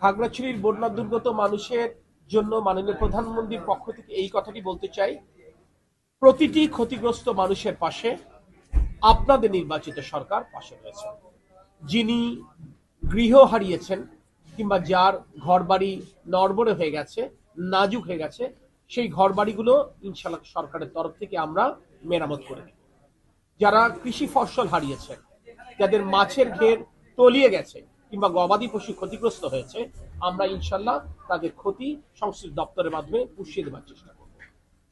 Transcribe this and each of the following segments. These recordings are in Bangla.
খাগড়াছড়ির বন্যা দুর্গত মানুষের জন্য মাননীয় প্রধানমন্ত্রীর পক্ষ থেকে এই কথাটি বলতে চাই, প্রতিটি ক্ষতিগ্রস্ত মানুষের পাশে আপনাদের নির্বাচিত সরকার পাশে রয়েছে। যিনি গৃহ হারিয়েছেন কিংবা যার ঘরবাড়ি নড়বড়ে হয়ে গেছে, নাজুক হয়ে গেছে, সেই ঘরবাড়িগুলো ইনশাআল্লাহ সরকারের তরফ থেকে আমরা মেরামত করে দেব। যারা কৃষি ফসল হারিয়েছেন, যাদের মাছের ঘের তলিয়ে গেছে কিংবা গবাদি পশু ক্ষতিগ্রস্ত হয়েছে, আমরা ইনশাল্লাহ তাদের ক্ষতি সংশ্লিষ্ট দপ্তরের মাধ্যমে পুষিয়ে দেওয়ার চেষ্টা করব।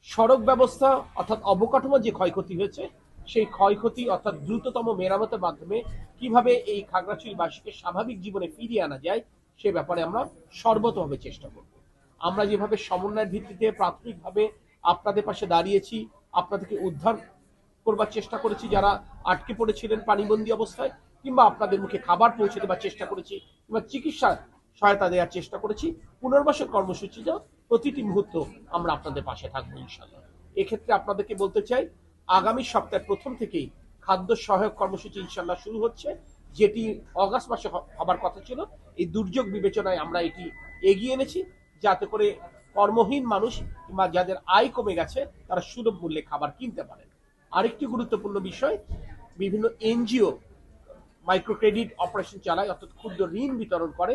সড়ক ব্যবস্থা অর্থাৎ অবকাঠামো যে ক্ষয়ক্ষতি হয়েছে, সেই ক্ষয়ক্ষতি অর্থাৎ দ্রুততম মেরামতের মাধ্যমে কিভাবে এই খাগড়াছড়িবাসীকে স্বাভাবিক জীবনে ফিরিয়ে আনা যায় সে ব্যাপারে আমরা সর্বতভাবে চেষ্টা করব। আমরা যেভাবে সমন্বয়ের ভিত্তিতে প্রাথমিকভাবে আপনাদের পাশে দাঁড়িয়েছি, আপনাদেরকে উদ্ধার করবার চেষ্টা করেছি যারা আটকে পড়েছিলেন পানিবন্দী অবস্থায়, কিংবা আপনাদের মুখে খাবার পৌঁছে দেওয়ার চেষ্টা করেছি, কিংবা চিকিৎসা সহায়তা দেওয়ার চেষ্টা করেছি, পুনর্বাসন কর্মসূচিটা প্রতিটি মুহূর্ত আমরা আপনাদের পাশে থাকবো ইনশাল্লাহ। এক্ষেত্রে আপনাদেরকে বলতে চাই, আগামী সপ্তাহের প্রথম থেকেই খাদ্য সহায়ক কর্মসূচি ইনশাল্লাহ শুরু হচ্ছে, যেটি অগাস্ট মাসে হবার কথা ছিল। এই দুর্যোগ বিবেচনায় আমরা এটি এগিয়ে এনেছি, যাতে করে কর্মহীন মানুষ কিংবা যাদের আয় কমে গেছে তারা সুলভ মূল্যে খাবার কিনতে পারেন। আরেকটি গুরুত্বপূর্ণ বিষয়, বিভিন্ন এনজিও মাইক্রো ক্রেডিট অপারেশন চালায়, অর্থাৎ ক্ষুদ্র ঋণ বিতরণ করে।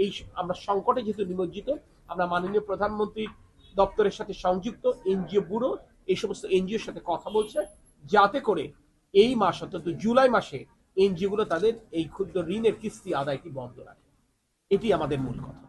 এই আমরা সংকটে যেহেতু নিমজ্জিত, আমরা মাননীয় প্রধানমন্ত্রীর দপ্তরের সাথে সংযুক্ত এনজিও ব্যুরো এই সমস্ত এনজিওর সাথে কথা বলছে, যাতে করে এই মাস অর্থাৎ জুলাই মাসে এনজিও গুলো তাদের এই ক্ষুদ্র ঋণের কিস্তি আদায়টি বন্ধ রাখে। এটি আমাদের মূল কথা।